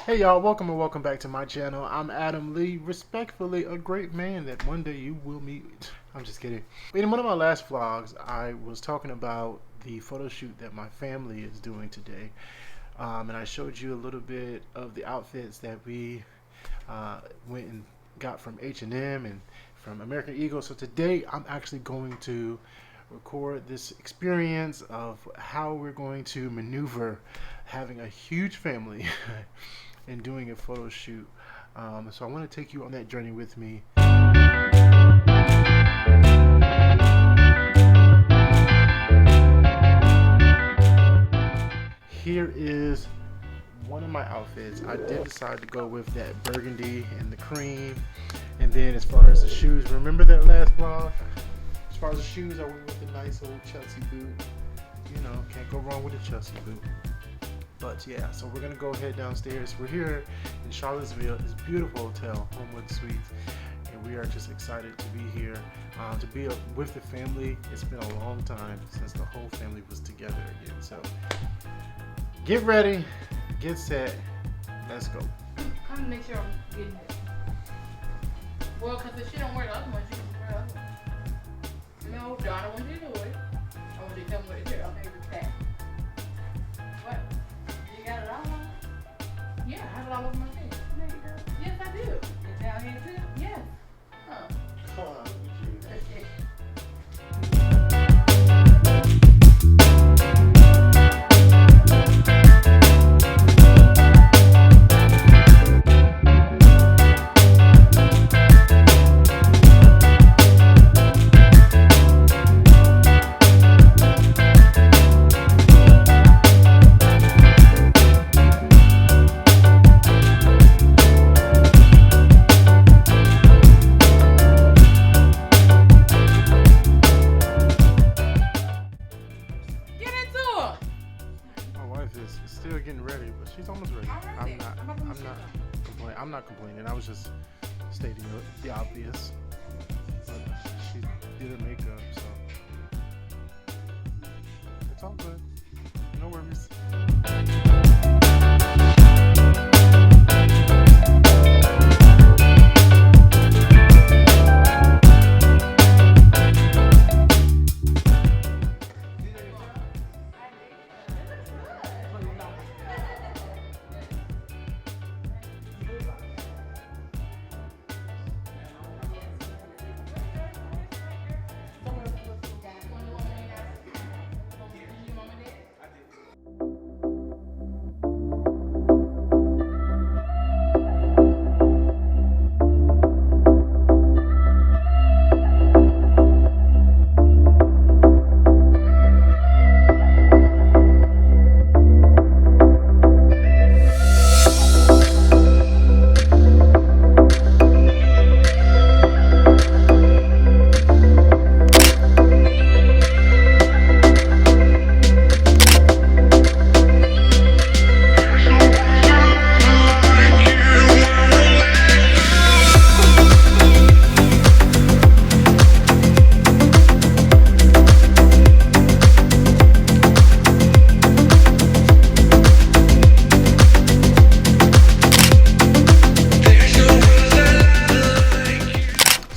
Hey y'all, welcome and welcome back to my channel. I'm Adam Lee, respectfully a great man that one day you will meet. I'm just kidding. In one of my last vlogs, I was talking about the photo shoot that my family is doing today. And I showed you a little bit of the outfits that we went and got from H&M and from American Eagle. So today I'm actually going to record this experience of how we're going to maneuver having a huge family and doing a photo shoot. So I want to take you on that journey with me. Here is one of my outfits. I did decide to go with that burgundy and the cream. And then as far as the shoes, remember that last vlog? As far as the shoes, I went with the nice old Chelsea boot. You know, can't go wrong with a Chelsea boot. But yeah, so we're gonna go ahead downstairs. We're here in Charlottesville, this beautiful hotel, Homewood Suites, and we are just excited to be here, to be with the family. It's been a long time since the whole family was together again. So get ready, get set, let's go. Come and make sure I'm getting it. Well, because if she don't wear the other one, she can wear the other one. No, Donna, when you do it, I want you to tell me what to do. I'll make it back. What? You got it all on? Yeah, I have it all over my face. There you go. Yes, I do. It's down here too? Yes. Huh. Come on, Okay. still getting ready, but she's almost ready. I'm not complaining. I was just stating the obvious. But she did her makeup, so it's all good. No worries.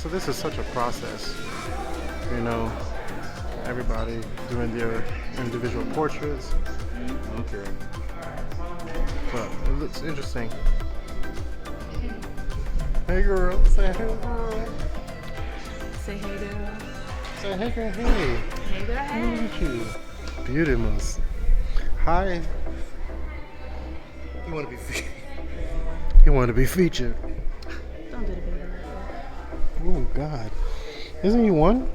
This is such a process, you know, everybody doing their individual portraits. Okay. But it looks interesting. Hey girl, say hey girl. Say hey girl. Say hey girl, hey. Hey girl, hey. Look at you. Beautiful. Hi. You want to be you want to be featured. Don't do the baby. Oh God, isn't he one?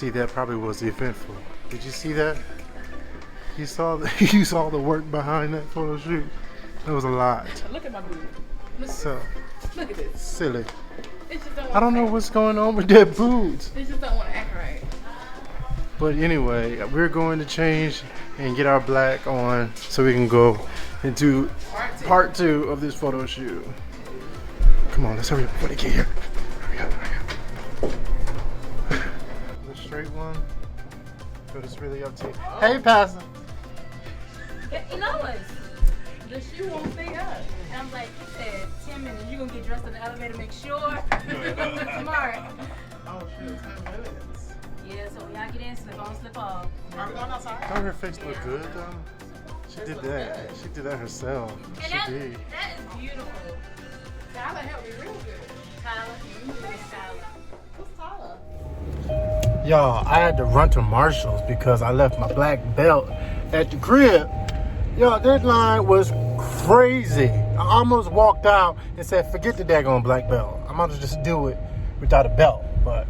see that probably was eventful. Did you see that? You saw the you saw the work behind that photo shoot. It was a lot. Look at my booty. So Look at this. silly. It just don't I don't know what's going on with their boobs. They just don't want to act right. But anyway, we're going to change and get our black on so we can go into part two of this photo shoot. Come on, let's hurry up before they get here. Hurry up, hurry up. The straight one, but it's really up to you. Hey, Pastor. You know what? The shoe won't stay up. And I'm like, you said 10 minutes. You gonna get dressed in the elevator, make sure. Smart. Oh shit, 10 minutes. Yeah, so when y'all get in, slip on, slip off. Are we going outside? Don't her face look good though? She did that. She did that herself. And She that did. is beautiful. Tyler helped me real good. Tyler, Tyler. Who's Tyler? Y'all, I had to run to Marshall's because I left my black belt at the crib. Y'all, that line was crazy. I almost walked out and said, forget the daggone black belt. I might as well just do it without a belt. But,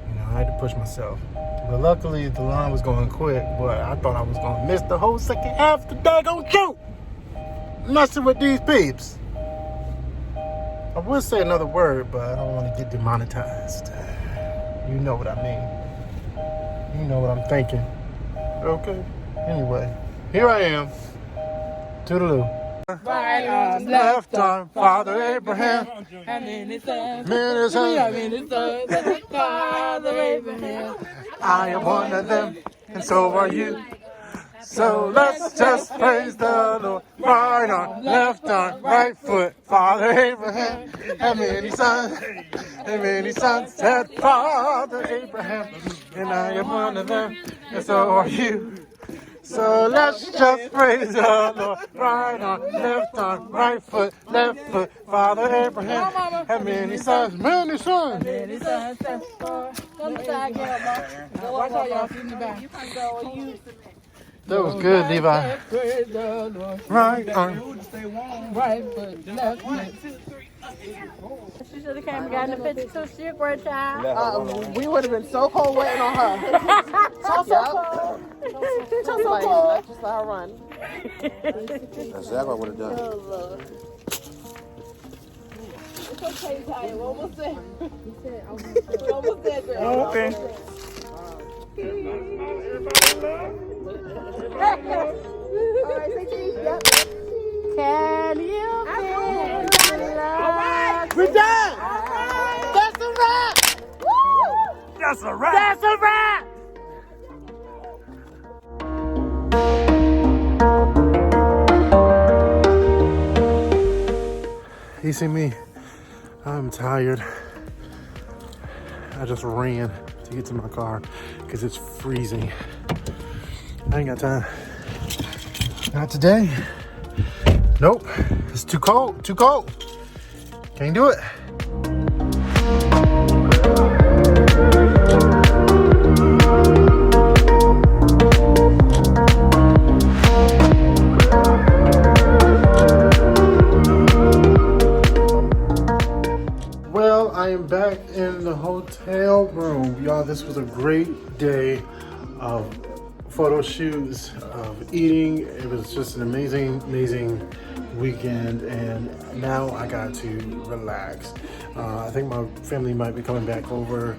you know, I had to push myself. But luckily, the line was going quick, but I thought I was going to miss the whole second half of the daggone shoot. Messing with these peeps. I would say another word, but I don't want to get demonetized. You know what I mean. You know what I'm thinking. Okay. Anyway, here I am. Toodaloo. Right arm, Left arm, Father Abraham. and then it's us. Man is hungry. it's us. Father Abraham. I am one of them, and so are you. So let's just praise the Lord. Right arm, left arm, right foot. Father Abraham had many sons, and many sons had Father Abraham. And I am one of them, and so are you. So let's just praise the Lord. Right arm, left arm, right foot, left foot. Father Abraham had many sons, many sons. Many sons, come inside, get up, Mom. Watch how y'all sit in the back. You can go and use the That was good, Levi. Praise the Lord. Right arm. Right foot, left foot. She should have came and got in the picture too. She a great child. We would have been so cold waiting on her. So cold. So cold. Let's just let her run. That's exactly what I would have done. Oh, Lord. It's okay, Ty. We're almost there. We're almost there, girl. Okay. All right, say cheese. Yep. Can you feel my love? We're done. That's a wrap. Woo! That's a wrap. That's a wrap. You see me? I'm tired. I just ran to get to my car because it's freezing. I ain't got time. Not today. Nope. It's too cold. Too cold. Can't do it. Well, I am back in the hotel room. Y'all, this was a great day of photo shoots, of eating. It was just an amazing, amazing weekend, and now I got to relax. I think my family might be coming back over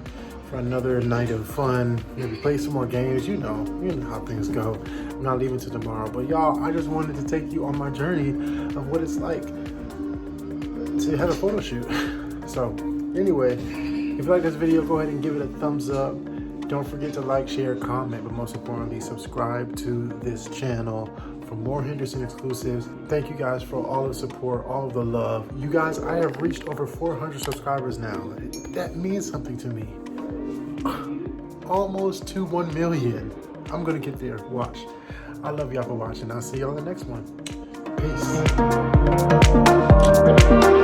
for another night of fun, maybe play some more games. You know how things go. I'm not leaving till tomorrow, but y'all, I just wanted to take you on my journey of what it's like to have a photo shoot. So anyway, if you like this video, go ahead and give it a thumbs up. Don't forget to like, share, comment, but most importantly, subscribe to this channel for more Henderson exclusives. Thank you guys for all the support, all of the love. You guys, I have reached over 400 subscribers now. That means something to me. Almost to 1 million. I'm gonna get there, watch. I love y'all for watching. I'll see y'all in the next one. Peace.